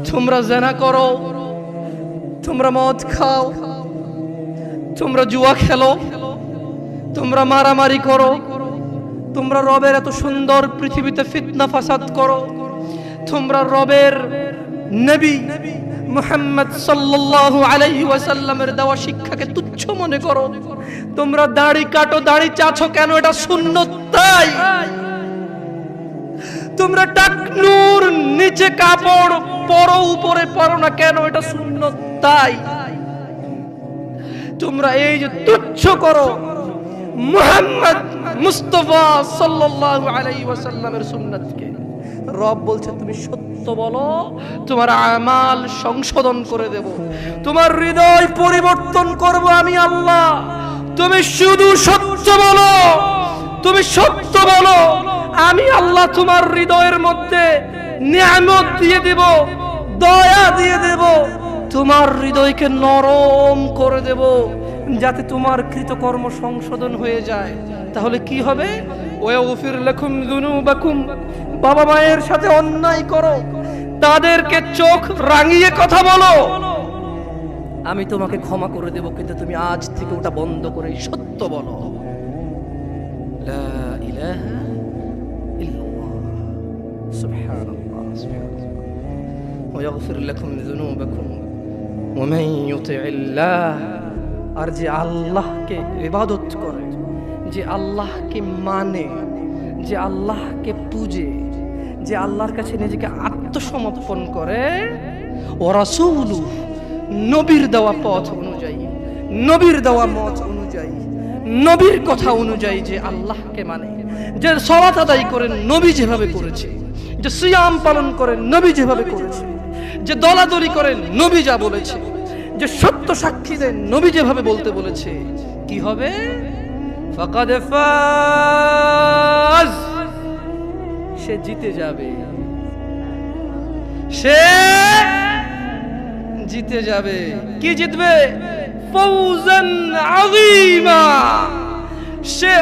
তোমরা জিনা করো, তোমরা মদ খাও, তোমরা জুয়া খেলো, তোমরা মারামারি করো, তোমরা রবের এত সুন্দর পৃথিবীতে ফিতনা ফাসাদ করো, তোমরা রবের নবী মুহাম্মদ সাল্লাল্লাহু আলাইহি ওয়াসাল্লামের দেওয়া শিক্ষাকে তুচ্ছ মনে করো, তোমরা দাড়ি কাটো, দাড়ি চাছো কেন? এটা সুন্নত তাই। তোমরা টাকনুর নিচে কাপড় পরো, উপরে পরো না কেন? এটা সুন্নত তাই। তোমরা এই যে তুচ্ছ করো মুহাম্মদ মুস্তাফা সাল্লাল্লাহু আলাইহি ওয়াসাল্লামের সুন্নাতকে। রব বলছে তুমি সত্য বলো, তোমার আমাল সংশোধন করে দেব, তোমার হৃদয় পরিবর্তন করব আমি আল্লাহ। তুমি শুধু সত্য বলো, তুমি সত্য বলো, আমি আল্লাহ তোমার হৃদয়ের মধ্যে নিয়ামত দিয়ে দেব, দয়া দিয়ে দেব, তোমার হৃদয়কে নরম করে দেব, যাতে তোমার কৃতকর্ম সংশোধন হয়ে যায়। তাহলে কি হবে? ওয়াগফির লাকুম যুনুবাকুম, বাবা মায়ের সাথে অন্যায় করো, তাদেরকে চোখ রাঙিয়ে কথা বলো, আমি তোমাকে ক্ষমা করে দেব, কিন্তু তুমি আজ থেকে ওটা বন্ধ করে সত্য বলো, লা ইলাহা ইল্লাল্লাহ, সুবহানাল্লাহ, সুবহানাল্লাহ। ওয়াগফির লাকুম যুনুবাকুম ওয়া মান ইউতি'িল্লাহ, আর যে আল্লাহকে ইবাদত করে, যে আল্লাহকে মানে, যে আল্লাহকে পূজে, যে আল্লাহর কাছে নিজেকে আত্মসমর্পণ করে, ও রাসূলু, নবীর দেওয়া পথ অনুযায়ী, নবীর দেওয়া মত অনুযায়ী, নবীর কথা অনুযায়ী যে আল্লাহকে মানে, যে সালাত আদায় করেন নবী যেভাবে করেছে, যে সিয়াম পালন করেন নবী যেভাবে করেছে, যে দলাদলি করেন নবী যা বলেছে, যে সত্য সাক্ষী দেন নবী যেভাবে বলতে বলেছে, কি হবে? ফাকাদ ফাজ, সে জিতে যাবে, সে জিতে যাবে। কি জিতবে? ফৌজান আযীমা, সে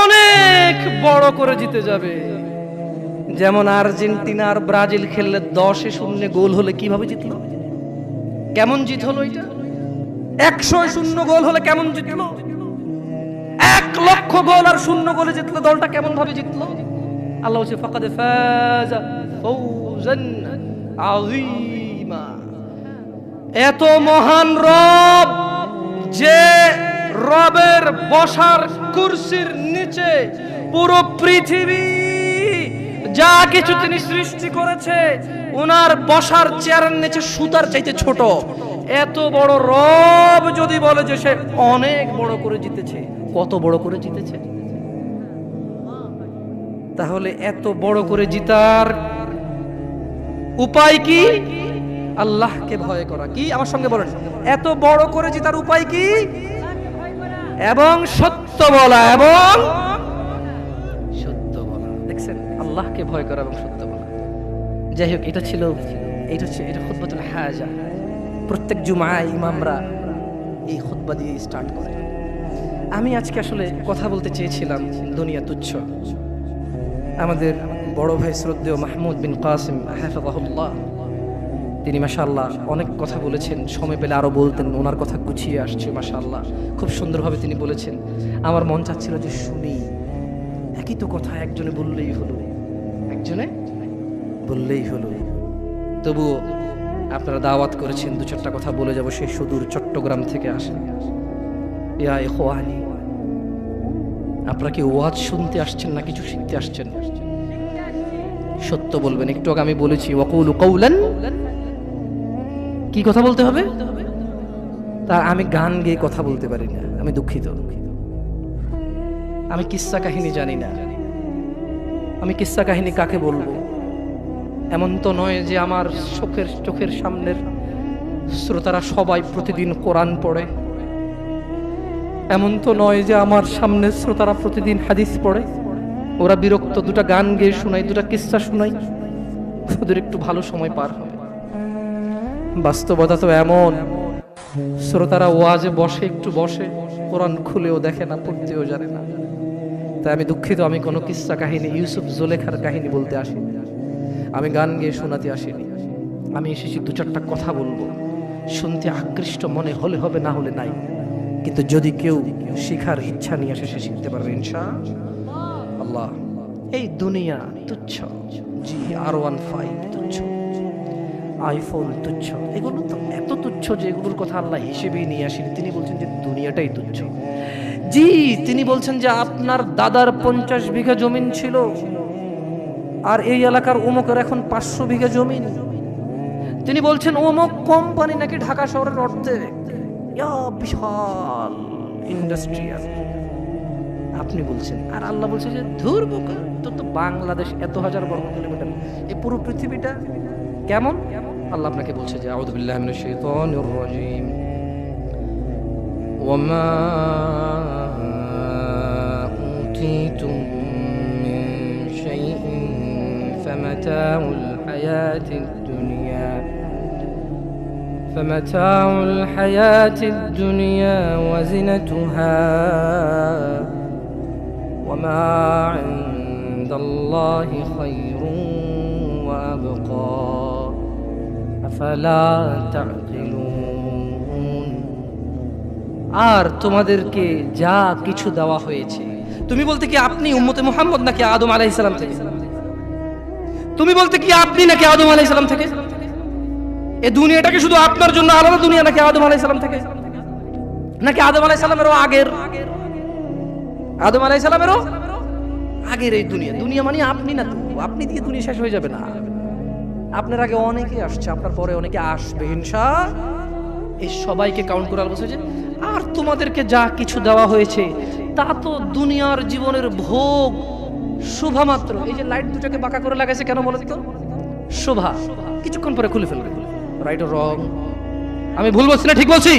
অনেক বড় করে জিতে যাবে। যেমন আর্জেন্টিনা আর ব্রাজিল খেললে 10-0 গোল হলে কিভাবে জিতলো? কেমন জিত হলো? এটা 100-0 গোল হলে কেমন জিতলো? 1,00,000 গোল আর 0 গোলে জিতলো, দলটা কেমন ভাবে জিতলো? আল্লাহ বলছে ফাকাদ ফাজা ফাওজান আযীমা। এত মহান রব, যে রবের বসার কুরসির নিচে পুরো পৃথিবী যা কিছু তিনি সৃষ্টি করেছে, ওনার বসার চেয়ারের নিচে সুতার চাইতে ছোট, এত বড় রব যদি বলে যে সে অনেক বড় করে জিতেছে, কত বড় করে জিতেছে? তাহলে এত বড় করে জিতার উপায় কি? আল্লাহকে ভয় করা। কি? আমার সঙ্গে বলেন, এত বড় করে জিতার উপায় কি? এবং সত্য বলা, এবং সত্য বলা। দেখছেন, আল্লাহকে ভয় করা এবং সত্য বলা। যাই হোক, এটা ছিল, এটা খুতবাতুল হাজা। প্রত্যেক জুমায় ইমামরা এই খুতবা দিয়ে স্টার্ট করে। আমি আজকে আসলে কথা বলতে চেয়েছিলাম দুনিয়া তুচ্ছ। আমাদের বড় ভাই শ্রদ্ধেয় মাহমুদ বিন কাসিম হাফিজাহুল্লাহ, তিনি মাশাআল্লাহ অনেক কথা বলেছেন, সময় পেলে আরো বলতেন, ওনার কথা গুছিয়ে আসছে মাশাআল্লাহ, খুব সুন্দরভাবে তিনি বলেছেন। আমার মন চাচ্ছিল যে শুনি, একই তো কথা একজনে বললেই হলো, একজনে বললেই হলো। তবুও আপনারা দাওয়াত করেছেন, 2-4টা কথা বলে যাব। সেই সুদূর চট্টগ্রাম থেকে আসেন। ইয়া ইখওয়ানি, আপনারা কি ওয়াজ শুনতে আসছেন না কিছু শিখতে আসছেন? সত্য বলবেন। একটু আগে আমি বলেছি ওয়াকুলু কাওলান, কি কথা বলতে হবে? তা আমি গান গেয়ে কথা বলতে পারি না, আমি দুঃখিত। আমি কিস্সা কাহিনী জানি না। আমি কিস্সা কাহিনী কাকে বলবো? এমন তো নয় যে আমার চোখের সামনের শ্রোতারা সবাই প্রতিদিন কোরআন পড়ে। এমন তো নয় যে আমার সামনের শ্রোতারা প্রতিদিন হাদিস পড়ে। ওরা বিরক্ত, 2টা গান গেয়ে শোনাই, 2টা কিস্সা শোনাই, ওদের একটু ভালো সময় পার হবে। বাস্তবতা তো এমন, শ্রোতারা ওয়াজে বসে, একটু বসে, কোরআন খুলেও দেখে না, পড়তেও জানে না। তাই আমি দুঃখিত, আমি কোনো কিস্সা কাহিনী, ইউসুফ জুলেখার কাহিনী বলতে আসিনি, আমি গান গেয়ে শোনাতে আসিনি। আমি এসেছি দু চারটা কথা বলবো, শুনতে আকৃষ্ট মনে হলে হবে, না হলে নাই। কিন্তু যদি কেউ শিখার ইচ্ছা নিয়ে আসে সে শিখতে পারবে ইনশাআল্লাহ। এই দুনিয়া তুচ্ছ, জি R15 তুচ্ছ, আইফোন তুচ্ছ, এগুলো তো এত তুচ্ছ যে এগুলোর কথা আল্লাহ হিসেবেই নিয়ে আসেনি। তিনি বলছেন যে দুনিয়াটাই তুচ্ছ। জি, তিনি বলছেন যে আপনার দাদার 50 বিঘা জমিন ছিল, আর এই এলাকার অমুকের এখন 500 বিঘা জমিন। তিনি বলছেন অমুক কোম্পানি নাকি ঢাকা শহরের অর্ধেক, বিশাল ইন্ডাস্ট্রিয়াল। আপনি বলছেন, আর আল্লাহ বলছে যে ধুর বোকা, তোর তো বাংলাদেশ এত হাজার বর্গ কিলোমিটার, এই পুরো পৃথিবীটা কেমন? আল্লাহ আপনাকে বলছে যে আউযু বিল্লাহি মিনাশ শাইতানির রাজীম, ওয়ামা উতীতুম মিন শাইইন ফামাতাউল হায়াতিদ দুনিয়া فمتاع الحياة الدنيا وزنتها وما عند الله خير وأبقى أفلا تعقلون। আর তোমাদেরকে যা কিছু দেওয়া হয়েছে, তুমি বলতে কি আপনি উম্মতে মুহাম্মদ নাকি আদম আলাইহিস সালাম থেকে? তুমি বলতে কি আপনি নাকি আদম আলাইহিস সালাম থেকে? এই দুনিয়াটাকে শুধু আপনার জন্য আলাদা দুনিয়া নাকি আদম আলাইহিস সালাম থেকে? নাকি আদম আলাইহিস সালামেরও আগের? আদম আলাইহিস সালামেরও আগের এই দুনিয়া। দুনিয়া মানে আপনি না, তো আপনি দিয়ে দুনিয়া শেষ হয়ে যাবে না। আপনার আগে অনেকে আসছে, আপনার পরে অনেকে আসবে ইনশাআল্লাহ। এই সবাইকে কাউন্ট করে বলছে যে আর তোমাদেরকে যা কিছু দেওয়া হয়েছে তা তো দুনিয়ার জীবনের ভোগ শোভা মাত্র। এই যে লাইট দুটাকে বাঁকা করে লাগাইছে কেন বলেন তো? শোভা, কিছুক্ষণ পরে খুলে ফেলবে। রাইট ও রং? আমি ভুল বলছি না ঠিক বলছি?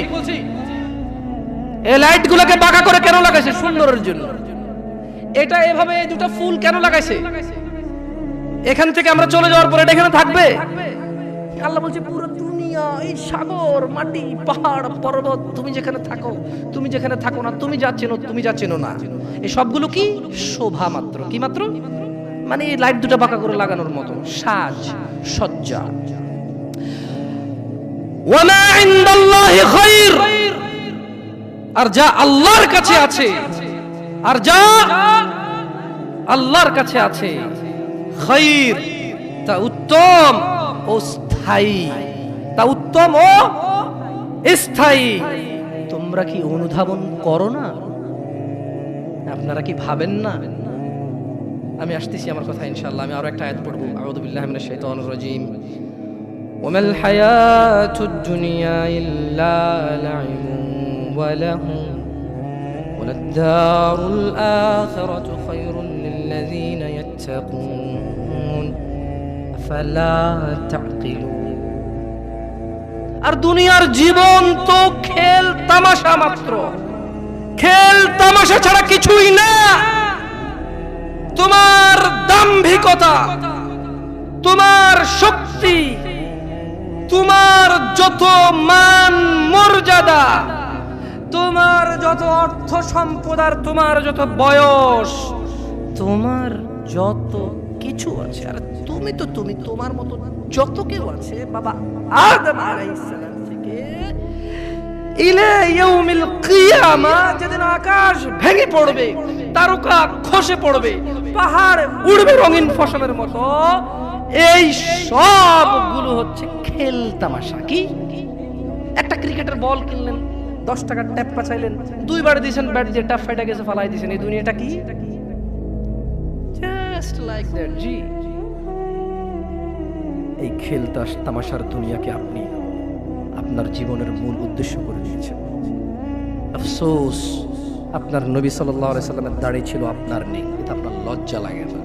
এই লাইট গুলোকে বাঁকা করে কেন লাগাইছে? সুন্দরের জন্য। এটা এভাবে দুটো ফুল কেন লাগাইছে? এখান থেকে আমরা চলে যাওয়ার পরে এটা এখানে থাকবে। আল্লাহ বলছে পুরো দুনিয়া, এই সাগর, মাটি, পাহাড়, পর্বত, তুমি যেখানে থাকো, তুমি যেখানে থাকো না, তুমি যা চেনো, তুমি যা চেনো না, এই সবগুলো কি শোভা মাত্র। কি মাত্র? মানে এই লাইট দুটো বাঁকা করে লাগানোর মতো সাজ সজ্জা। ওয়ামা ইনদাল্লাহি খায়র, আর যা আল্লাহর কাছে আছে, আর যা আল্লাহর কাছে আছে, খায়র, তা উত্তম ও স্থায়ী, তা উত্তম ও স্থায়ী। তোমরা কি অনুধাবন করো না? আপনারা কি ভাবেন না? আমি আসতেছি আমার কথা ইনশাআল্লাহ। আমি আরো একটা আয়াত পড়ব। আউযু বিল্লাহি মিনাশ শাইতানির রাজীম। ওয়ামাল হায়াতুদ দুনিয়া ইল্লা লাইবুন ওয়া লাহু ওয়ালাদ দারুল আখিরাতু খায়রুল লিল্লাযিনা ইয়াত্তাকুন আফালা তা'কিলুন। আর দুনিয়ার জীবন তো খেল তামাশা মাত্র, খেল তামাশা ছাড়া কিছুই না। তোমার দাম্ভিকতা, তোমার শক্তি, তোমার যত মান মর্যাদা, তোমার যত অর্থ সম্পদ, আর তোমার যত বয়স, তোমার যত কিছু আছে, আর তুমি তো তুমি, তোমার মতো যত কেউ আছে বাবা আদম আলাইহিস সালাম থেকে ইলা ইয়াউমিল কিয়ামা, যেদিন আকাশ ভেঙে পড়বে, তারকা খসে পড়বে, পাহাড় উড়বে রঙিন ফসলের মতো, এই সবগুলো হচ্ছে খেল তামাশা। কি? একটা ক্রিকেটের বল কিনলেন, 10 টাকার ট্যাপ পাচাইলেন, 2 বার দিয়েছেন, ব্যাট দিয়ে ট্যাপ ফাইটা গেছে, ফালাই দিয়েছেন। এই দুনিয়াটা কি? Just like that. জি, এই খেল তামাশার দুনিয়াকে আপনি আপনার জীবনের মূল উদ্দেশ্য করে দিয়েছেন। আফসোস, আপনার নবী সাল্লাল্লাহু আলাইহি সাল্লামের দাড়ি ছিল, আপনার নেই। এটা আপনার লজ্জা লাগে না?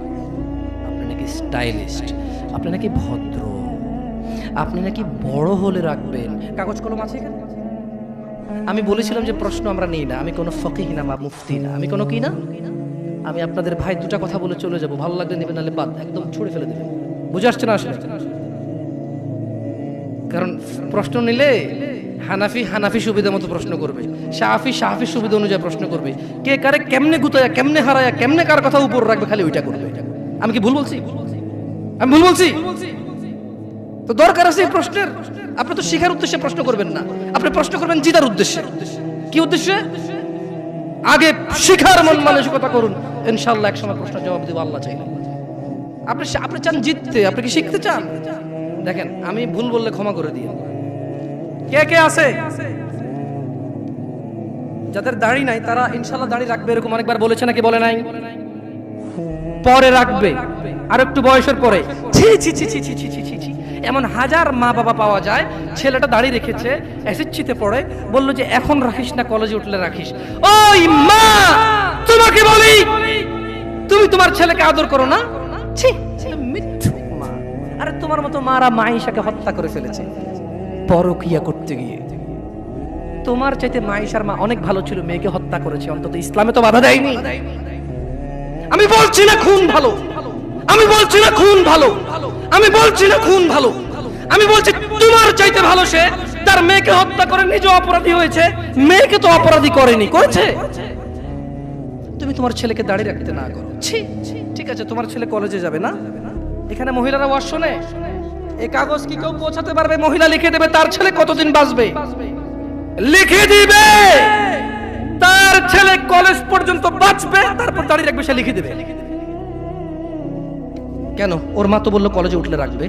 আপনি নাকি স্টাইলিস্ট, আপনি নাকি ভদ্র, আপনি নাকি বড় হলে রাখবেন। কাগজ কলম আছে এখানে? আমি বলেছিলাম যে প্রশ্ন আমরা নেই না। আমি কোনো ফকিহ না বা মুফতি না, আমি কোনো কি না। আমি আপনাদের ভাই দুটা কথা বলে চলে যাব, ভালো লাগলে নেবেন, নাহলে বাদ, একদম ছুড়ে ফেলে দেবেন। বুঝে আসছে না আসলে? কারণ প্রশ্ন নিলে হানাফি সুবিধা মতো প্রশ্ন করবে, শাফি সুবিধা অনুযায়ী প্রশ্ন করবে, কে কারে কেমনে গুতায়া, কেমনে হারায়া, কেমনে কার কথা উপর রাখবে, খালি ওইটা করবে। আমি কি ভুল বলছি? আমি ভুল বলছি? তো দরকার আছে এই প্রশ্নের? আপনি তো শিখার উদ্দেশ্যে প্রশ্ন করবেন না, আপনি প্রশ্ন করবেন জিতার উদ্দেশ্যে। কি উদ্দেশ্যে? আগে শিখার মন মানসিকতা করুন, ইনশাআল্লাহ একসময় প্রশ্নের জবাব দেব আল্লাহ চাইলে। আপনি চান জিততে, আপনি কি শিখতে চান? দেখেন, আমি ভুল বললে ক্ষমা করে দিই। কে কে আছে যাদের দাড়ি নাই তারা ইনশাআল্লাহ দাড়ি রাখবে? এরকম অনেকবার বলেছে নাকি বলে নাই? পরে রাখবে, আর একটু বয়সের পরে। ছি ছি ছি ছি ছি ছি ছি ছি, এমন হাজার মা বাবা পাওয়া যায়, ছেলেটা দাড়ি রেখেছে, এসএসসিতে পড়ে, বললো যে এখন রাখিস না, কলেজে উঠলে রাখিস। ওই মা, তোমাকে বলি, তুমি তোমার ছেলেকে আদর করো না? ছি, মিথ্যু মা। আরে তোমার মতো মারা মাইশাকে হত্যা করে ফেলেছে পরকিয়া করতে গিয়ে। তোমার চাইতে মাইশার মা অনেক ভালো ছিল, মেয়েকে হত্যা করেছে, অন্তত ইসলামে তো বাধা দেয়নি। আমি বলছি না খুন ভালো, আমি বলছি না খুন ভালো, আমি বলছি না খুন ভালো, আমি বলছি তোমার চাইতে ভালো সে তার মেয়েকে হত্যা করে নিজে অপরাধী হয়েছে, মেয়েকে তো অপরাধী করেনি, করেছে। তুমি তোমার ছেলেকে দাঁড়িয়ে রাখতে না করো। ঠিক আছে, তোমার ছেলে কলেজে যাবে না, এখানে মহিলারা ওয়াজ শোনে, এই কাগজ কি কেউ পৌঁছাতে পারবে? মহিলা লিখে দেবে তার ছেলে কতদিন বাঁচবে, লিখে দিবে তার ছেলে কলেজ পর্যন্ত বাঁচবে, তারপর দাঁড়িয়ে রাখবে, সে লিখে দেবে। কেন? ওর মা তো বললো কলেজে উঠলে রাখবে,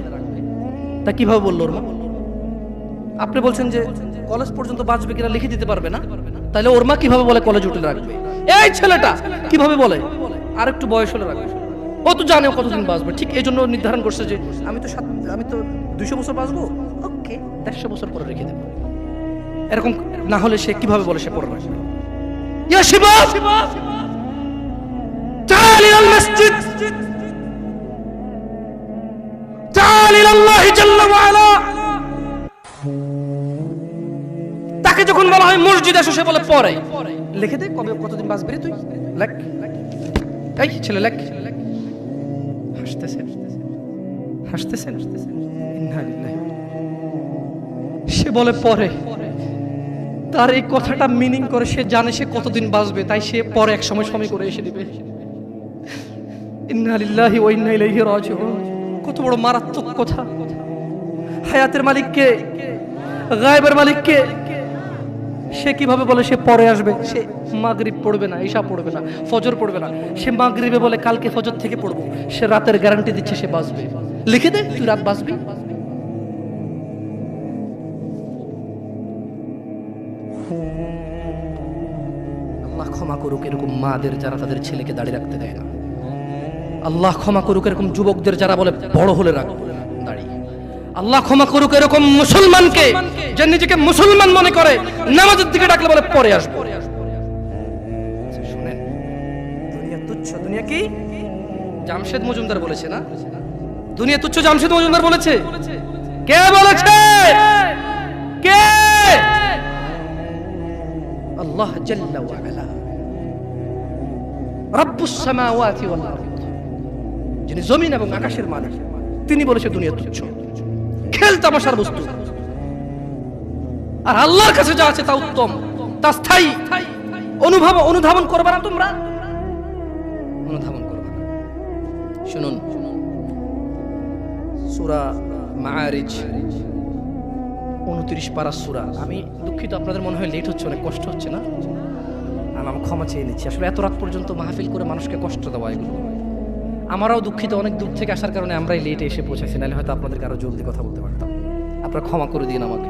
তা কিভাবে বললো ওর মা? আপনি বলছেন যে কলেজ পর্যন্ত বাঁচবে কিনা লিখে দিতে পারবে না, তাহলে ওর মা কিভাবে বলে কলেজে উঠলে রাখবে? এই ছেলেটা কিভাবে বলে আর একটু বয়স হলে রাখবে? ও তো জানে কতদিন বাঁচবে, ঠিক এই জন্য নির্ধারণ করছে যে আমি তো 200 বছর বাঁচবো, ওকে 150 বছর পরে রেখে দেবো। এরকম না হলে সে কিভাবে বলে সে পড়বে? ইয়া শিবাব, تعال إلى المسجد، تعال إلى الله جل وعلا। তাকে যখন বলা হয় মসজিদে এসো, সে বলে পরে। লিখে দে কবে কতদিন বাঁচবি রে তুই, লেখ। এই ছেলে লেখ। হাসতেছেন হাসতেছেন, ইন্না লিল্লাহি। সে বলে পরে। তার এই কথাটা মিনিং করে সে জানে সে কতদিন বাঁচবে, তাই সে পরে এক সময় করে এসে দিবে। ইন্না লিল্লাহি ওয়া ইন্না ইলাইহি রাজিউন। কত বড় মারাত্মক কথা! হায়াতের মালিক কে? গায়েবের মালিক কে? সে কিভাবে বলে সে পরে আসবে? সে মাগরিব পড়বে না, ঈশা পড়বে না, ফজর পড়বে না, সে মাগরিবে বলে কালকে ফজর থেকে পড়বো, সে রাতের গ্যারান্টি দিচ্ছে সে বাঁচবে। লিখে দে তুই রাত বাঁচবি। আল্লাহ ক্ষমা করুক এরকম মাদের যারা তাদের ছেলেকে দাঁড়িয়ে রাখতে দেয় না। আল্লাহ ক্ষমা করুক এরকম যুবকদের যারা বলে বড় হলে রাখবো দাঁড়িয়ে। আল্লাহ ক্ষমা করুক এরকম মুসলমানকে যে নিজেকে মুসলমান মনে করে, নামাজের দিকে ডাকলে বলে পরে আসবো। শুনেন, দুনিয়া তুচ্ছ। দুনিয়া কি? জামশেদ মজুমদার বলেছে না, দুনিয়া তুচ্ছ। জামশেদ মজুমদার বলেছে? কে বলেছে? কে? আল্লাহ জাল্লা ওয়া আলা, রাব্বুস সামাওয়াতি ওয়াল আরদ, যিনি জমিন এবং আকাশের মালিক, তিনি বলেছে দুনিয়া তুচ্ছ, খেল তামাশার বস্তু। আর আল্লাহর কাছে যা আছে তা উত্তম, তা স্থায়ী। অনুধাবন করবে না তোমরা, অনুধাবন করবে না। শুনুন, সূরা মাআরিজ 29 পারা সূরা। আমি দুঃখিত, আপনাদের মনে হয় লেট হচ্ছে, অনেক কষ্ট হচ্ছে না? আমি ক্ষমা চেয়ে নিচ্ছি। আসলে এত রাত পর্যন্ত মাহফিল করে মানুষকে কষ্ট দেওয়া, এগুলো আমরাও দুঃখিত। অনেক দূর থেকে আসার কারণে আমরাই লেটে এসে পৌঁছেছি, নাহলে হয়তো আপনাদেরকে আরো জলদি কথা বলতে পারতাম। আপনারা ক্ষমা করে দিন আমাকে।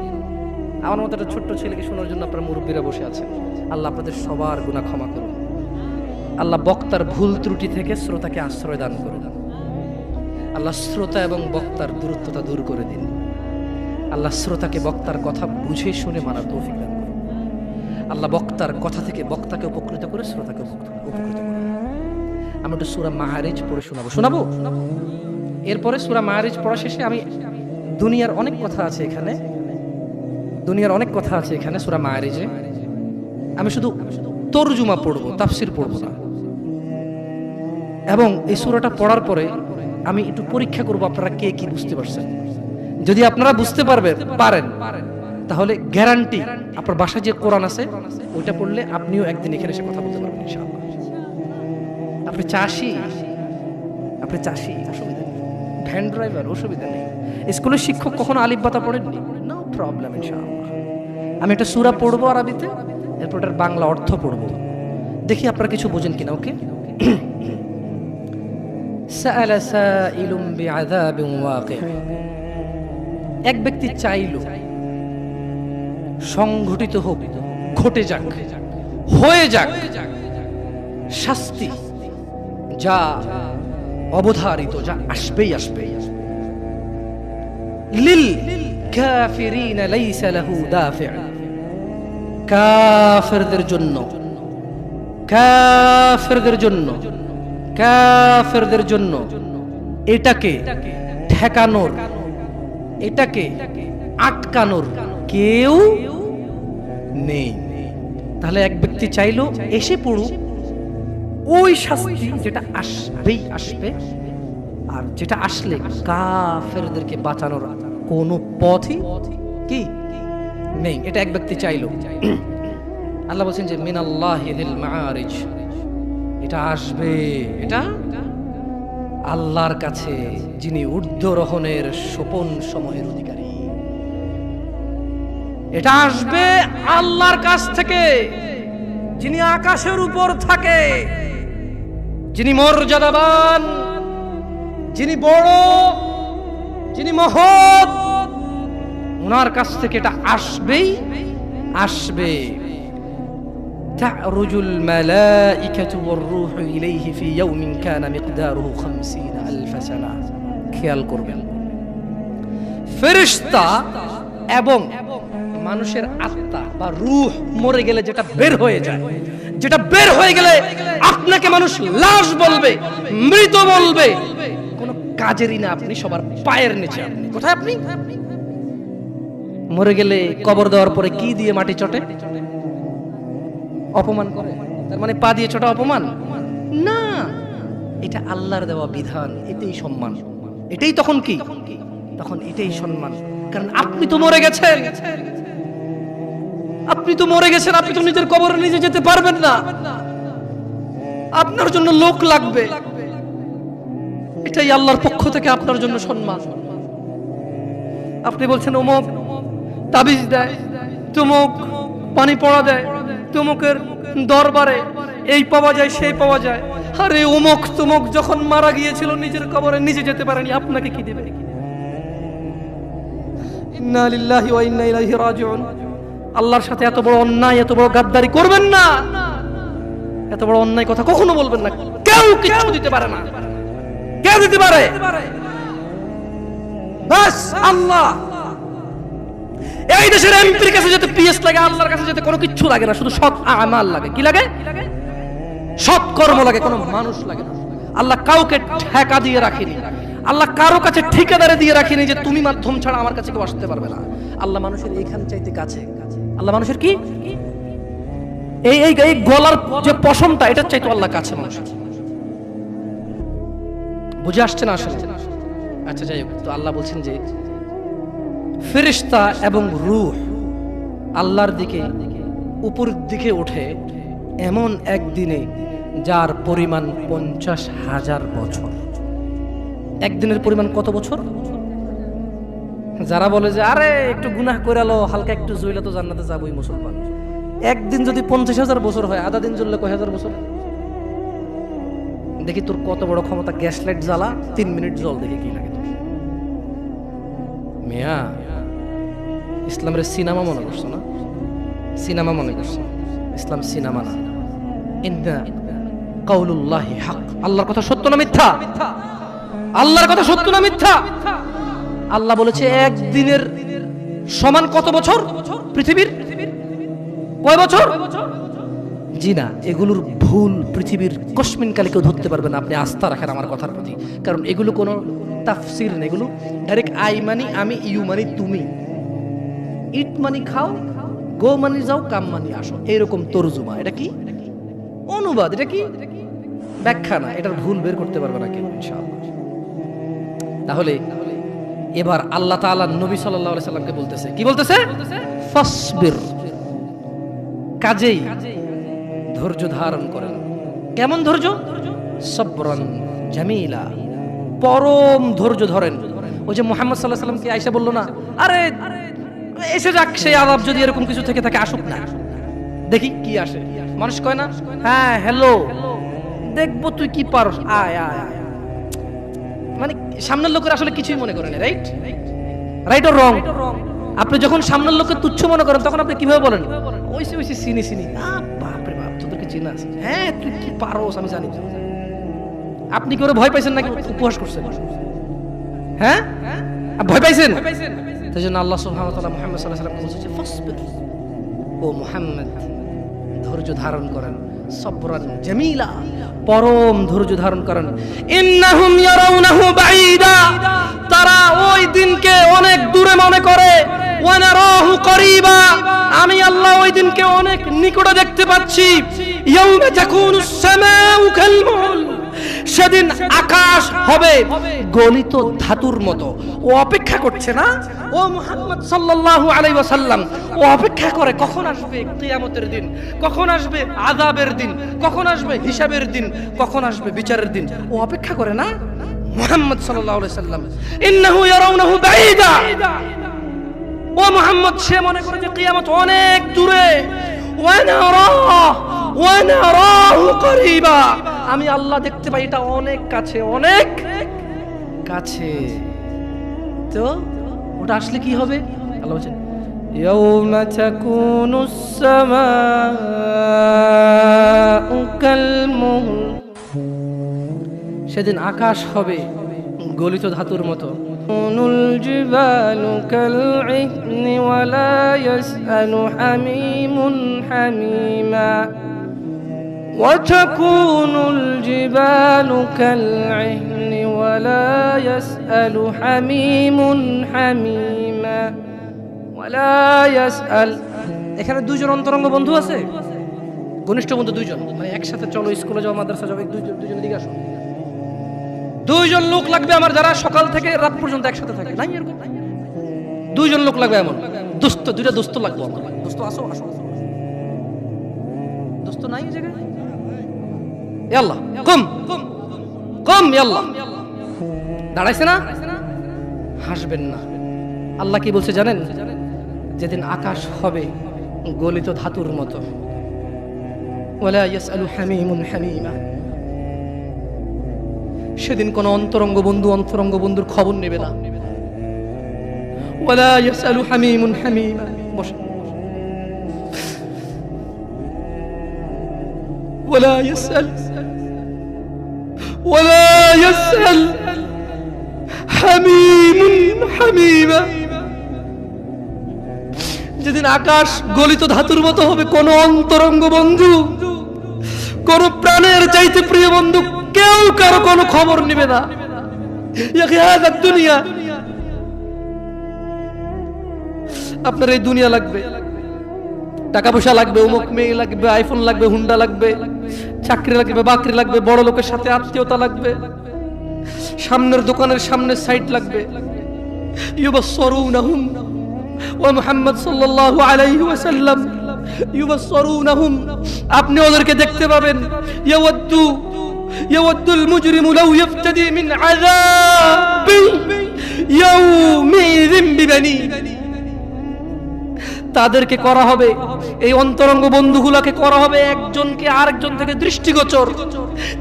আমার মতো একটা ছোট্ট ছেলেকে শোনার জন্য আপনারা মুরব্বীরা বসে আছেন। আল্লাহ আপনাদের সবার গুনাহ ক্ষমা করুন। আল্লাহ বক্তার ভুল ত্রুটি থেকে শ্রোতাকে আশ্রয় দান করুন। আল্লাহ শ্রোতা এবং বক্তার দূরত্বতা দূর করে দিন। আল্লাহ শ্রোতাকে বক্তার কথা বুঝে শুনে মানার তৌফিক দান করুন। আল্লাহ বক্তার কথা থেকে বক্তাকে উপকৃত করে শ্রোতাকে উপকৃত করুন। আমরা একটু সূরা মাআরিজ পড়ে শোনাবো। এরপরে সূরা মাআরিজ পড়া শেষে আমি দুনিয়ার অনেক কথা আছে এখানে সূরা মাআরিজে। আমি শুধু তরজুমা পড়বো, তাফসির পড়বো না। এবং এই সূরাটা পড়ার পরে আমি একটু পরীক্ষা করবো আপনারা কে কি বুঝতে পারছেন। যদি আপনারা বুঝতে পারেন তাহলে গ্যারান্টি আপনার বাসায় যে কোরআন আছে ওইটা পড়লে আপনিও একদিন এখানে এসে কথা বলতে পারবেন ইনশাআল্লাহ। আপনি চাষি, অসুবিধা নেই। ভ্যান ড্রাইভার, অসুবিধা নেই। স্কুলের শিক্ষক কখনো আলিফ বাতা পড়েননি? নো প্রবলেম, ইনশাআল্লাহ। আমি একটা সূরা পড়বো আরবিতে, এরপর এটার বাংলা অর্থ পড়বো, দেখি আপনারা কিছু বোঝেন কিনা। ওকে? সাআলা সাইলুম বিআযাবিন ওয়াকি', এক ব্যক্তি চাইল সংঘটিত হোক, ঘটে যাক, হয়ে যাক শাস্তি, যা অবধারিত, যা আসবেই আসবে। লিল কাফিরিনা লাইসা লাহু দাফি', কাফেরদের জন্য, কাফেরদের জন্য, কাফেরদের জন্য এটাকে ঠেকানোর, এটাকে আটকানোর কেউ নেই। তাহলে এক ব্যক্তি চাইলো এসে পড়ুক ওই শাস্তি যেটা আসবেই আসবে, আর যেটা আসলে কাফেরদেরকে বাঁচানোর কোনো পথই কি নেই, এটা এক ব্যক্তি চাইলো। আল্লাহ বলছেন যে মিনাল্লাহি যিল মাআরিজ, এটা আসবে, এটা আল্লাহর কাছে যিনি ঊর্ধ্বরোহণের সোপন সময়ের অধিকারী, এটা আসবে আল্লাহর কাছ থেকে, যিনি আকাশের উপর থাকে, যিনি মর্যাদাবান, যিনি বড়, যিনি মহৎ, ওনার কাছ থেকে এটা আসবেই আসবে। তা'রুজুল মালাইকাতু ওয়ার রূহু ইলাইহি ফি ইয়াউমিন কানা মিকদারুহু 50000 সানা। খেয়াল করবেন, ফেরেশতা এবং মানুষের আত্মা বা রূহ মরে গেলে যেটা বের হয়ে যায়, যেটা বের হয়ে গেলে আপনাকে মানুষ লাশ বলবে, মৃত বলবে, কোন কাজেরই না। আপনি সবার পায়ের নিচে, আপনি কোথায়? আপনি মরে গেলে কবর দেওয়ার পরে কি দিয়ে মাটি চটে? অপমান করে। তার মানে পা দিয়ে চটা অপমান না, এটা আল্লাহর দেওয়া বিধান, এটাই সম্মান, এটাই তখন কি, তখন এটাই সম্মান। কারণ আপনি তো মরে গেছেন, আপনি তো মরে গেছেন, আপনি তো নিজের কবরে নিজে যেতে পারবেন না, আপনার জন্য লোক লাগবে, এটাই আল্লাহর পক্ষ থেকে আপনার জন্য সম্মান। আপনি বলছেন অমুক তাবিজ দেয়, তমুক পানি পড়া দেয়, তমুকের দরবারে এই পাওয়া যায় সেই পাওয়া যায়। আরে অমুক তমুক যখন মারা গিয়েছিল নিজের কবরে নিজে যেতে পারেনি, আপনাকে কি দেবে? ইন্না লিল্লাহি ওয়া ইন্না ইলাইহি রাজিউন। আল্লাহর সাথে এত বড় অন্যায়, এত বড় গাদ্দারি করবেন না, এত বড় অন্যায় কথা কখনো বলবেন না। কেউ কিছু দিতে পারে না, কেউ দিতে পারে বাস আল্লাহ। এই দেশের এমপির কাছে যেতে পিএস লাগে, আল্লাহর কাছে যেতে কোনো কিছু লাগে না, শুধু সৎ আমাল লাগে। কি লাগে? সৎ কর্ম লাগে, কোনো মানুষ লাগে না। আল্লাহ কাউকে ঠেকা দিয়ে রাখেনি, আল্লাহ কারো কাছে ঠিকাদারে দিয়ে রাখেনি যে তুমি মাধ্যম ছাড়া আমার কাছে কেউ আসতে পারবে না। আল্লাহ মানুষের এইখান চাইতে কাছে, আল্লাহ মানুষের কি এই এই এই গলার যে পশমটা, এটা চাইতো আল্লাহ কাছে মানুষের। বুঝে আসছে না আসলে? আচ্ছা যাই হোক, তো আল্লাহ বলছেন যে ফেরেশতা এবং রূহ আল্লাহর দিকে উপরের দিকে ওঠে এমন একদিনে যার পরিমাণ 50,000 বছর। একদিনের পরিমাণ কত বছর? যারা বলে যে আরে একটু গুনাহ করে আলো, হালকা একটু জইলে তো জান্নাতে যাবই মুসলমান, একদিন যদি 50,000 বছর হয়, আধা দিন জ্বললে কয় হাজার বছর? দেখি তোর কত বড় ক্ষমতা, গ্যাস লাইট জ্বালা 3 মিনিট জল, দেখি কি লাগে তোর। মিয়া ইসলামের সিনেমা মনে করছো না? সিনেমা মনে করছো? ইসলাম সিনেমা না। ইন্না কাউলুল্লাহি হক, আল্লাহর কথা সত্য না মিথ্যা? আল্লাহর কথা সত্য না মিথ্যা? আল্লাহ বলেছে একদিনের সমান কত বছর পৃথিবীর? কয় বছর? জি না, এগুলোর ভুল পৃথিবীর কসমিন কালে কেউ ধরতে পারবে না। আপনি আস্থা রাখেন আমার কথার প্রতি, কারণ এগুলো কোনো তাফসির নেই, এগুলো ডাইরেক্ট আই মানি আমি, ইউ মানি তুমি, ইট মানি খাও, গো মানি যাও, কাম মানি আসো, এরকম তরজুমা। এটা কি অনুবাদ, এটা কি ব্যাখ্যা না, এটার ভুল বের করতে পারবে না কেউ ইনশাআল্লাহ। তাহলে এবার আল্লাহ তাআলা নবী সাল্লাল্লাহু আলাইহি সাল্লামকে বলতেছে, কি বলতেছে? ফাসবির, কাজেই ধৈর্য ধারণ করেন। কেমন ধৈর্য? সবরান জামিলা, পরম ধৈর্য ধরেন। ওই যে মুহাম্মদ সাল্লাল্লাহু আলাইহি ওয়াসাল্লামকে আয়েশা বলল না, আরে এসে যাক সেই আযাব যদি এরকম কিছু থেকে থাকে আসুক না, দেখি কি আসে। মানুষ কয় না, হ্যাঁ হ্যালো দেখবো তুই কি পারস, আয় আয় আয়। মানে সামনের লোকের আসলে কিছুই মনে করে না, রাইট রাইট অর রং? আপনি যখন সামনের লোককে তুচ্ছ মনে করেন তখন আপনি কিভাবে বলেন, ওইসে ওইসে চিনি চিনি, বাপ রে বাপ তোদেরকে চিনা আছে, হ্যাঁ তুই কি পারোস আমি জানি। আপনি কি ওরে ভয় পাইছেন নাকি উপহাস করছেন? হ্যাঁ ভয় পাইছেন? তাই জন্য আল্লাহ সুবহানাহু ওয়া তাআলা মুহাম্মদ সাল্লাল্লাহু আলাইহি ওয়াসাল্লামকে বলছে ফাসবির, ও মুহাম্মদ ধৈর্য ধারণ করেন, সবরান জামিলা, পরম ধৈর্য ধারণ করেন। ইন্নাহুম ইয়ারাউনাহু বাঈদা, তারা ওই দিনকে অনেক দূরে মনে করে, ওয়া নারাহু করিবা, আমি আল্লাহ ওই দিনকে অনেক নিকটে দেখতে পাচ্ছি। ইয়াউমা তাকুনুস সামাউ কালমুল, সেদিন আকাশ হবে গলিত ধাতুর মতো। ও অপেক্ষা করছে না, ও মুহাম্মদ সাল্লাল্লাহু আলাইহি ওয়াসাল্লাম, ও অপেক্ষা করে কখন আসবে কিয়ামতের দিন, কখন আসবে আযাবের দিন, কখন আসবে হিসাবের দিন, কখন আসবে বিচারের দিন। ও অপেক্ষা করে না মুহাম্মদ সাল্লাল্লাহু আলাইহি ওয়াসাল্লাম। ইন্নাহু ইয়ারাউনাহু বাঈদা, ও মুহাম্মদ সে মনে করে যে কিয়ামত অনেক দূরে। ওয়া নারাহু করিবা, আমি আল্লাহ দেখতে পাই এটা অনেক কাছে, অনেক কাছে। তো ওটা আসলে কি হবে? আল্লাহ বলেন ইয়াউমা তাকুনুস সামাউ কালমুহল, সেদিন আকাশ হবে গলিত ধাতুর মতো। নুল জিবালু কালইহনি ওয়ালা ইয়াসআলু হামিমুন হামিমা, وتكون الجبال كالعهن ولا يسأل حميم حميما ولا يسأل। এখানে দুইজন অন্তরঙ্গ বন্ধু আছে, ঘনিষ্ঠ বন্ধু দুইজন, মানে একসাথে চলো স্কুলে যাও মাদ্রাসা যাও, দুইজন দিকে আসো। দুইজন লোক লাগবে আমার যারা সকাল থেকে রাত পর্যন্ত একসাথে থাকে, নাই এরকম দুইজন লোক লাগবে এমন দোস্ত, দুইটা দোস্ত লাগবে আমার। দোস্ত আসো আসো, দোস্ত নাই এই জায়গায়? ইয়াল্লাহ কম কম, ইয়াল্লাহ দাঁড়াইছে না, হাসবেন না। আল্লাহ কি বলছে জানেন? যেদিন আকাশ হবে গলিত ধাতুর মতো, ওয়ালা ইয়াসআলু হামিমুন হামিমা, সেদিন কোন অন্তরঙ্গ বন্ধুর খবর নেবে না। ওয়ালা ইয়াসআলু হামিমুন হামিমা, বসে। ولا يسأل حميم حميما, যেদিন আকাশ গলিত ধাতুর মতো হবে, কোন অন্তরঙ্গ বন্ধু, কোন প্রাণের চাইতে প্রিয় বন্ধু কেউ কারো কোনো খবর নেবে না। দুনিয়া, আপনার এই দুনিয়া লাগবে, টাকা পয়সা লাগবে, অমুক মেয়ে লাগবে, আইফোন লাগবে, হুন্ডা লাগবে, চাকরি লাগবে, বাকরি লাগবে, বড় লোকের সাথে আত্মীয়তা লাগবে, সামনের দোকানের সামনে সাইট লাগবে। ইউবাসসিরুনাহুম, ওয়া মুহাম্মদ সাল্লাল্লাহু আলাইহি ওয়াসাল্লাম ইউবাসসিরুনাহুম, আপনি ওদেরকে দেখতে পাবেন। ইয়াওয়াদ্দুল মুজরিমু লাউ ইফতাদি মিন আযাবি ইয়াউমিযিন বিবানি, তাদেরকে করা হবে, এই অন্তরঙ্গ বন্ধুগুলোকে করা হবে একজনকে আরেকজন থেকে দৃষ্টিগোচর,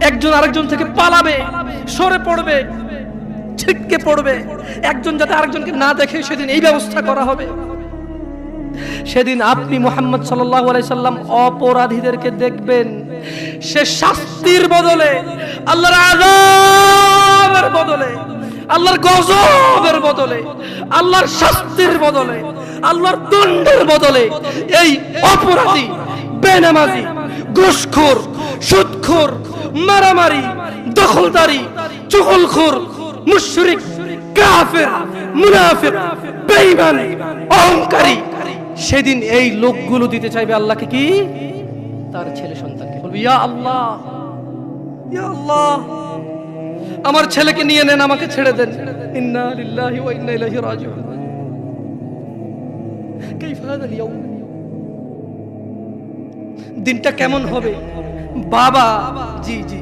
একজন আরেকজন থেকে পালাবে, সরে পড়বে, ছিটকে পড়বে, একজন যাতে আরেকজনকে না দেখে সেদিন এই ব্যবস্থা করা হবে। সেদিন আপনি মুহাম্মদ সাল্লাল্লাহু আলাইহি সাল্লাম অপরাধীদেরকে দেখবেন, সে শাস্তির বদলে, আল্লাহর আযাবের বদলে, আল্লাহর গজবের বদলে, আল্লাহর শাস্তির বদলে, আল্লাহর দণ্ডের বদলে এই অপরাধী, বেনামাজি, ঘুষখোর, সুদখোর, মারামারি, দখলদারি, চুগলখোর, মুশরিক, কাফের, মুনাফিক, বেঈমান, অহংকারী, সেদিন এই লোকগুলো দিতে চাইবে আল্লাহকে কি? তার ছেলে সন্তানকে। বলবে ইয়া আল্লাহ, ইয়া আল্লাহ, আমার ছেলেকে নিয়ে নেন, আমাকে ছেড়ে দেন। ইন্না লিল্লাহি ওয়া ইন্না ইলাইহি রাজিউন। কাইফা হাদাল ইয়াউম, দিনটা কেমন হবে? বাবা জি জি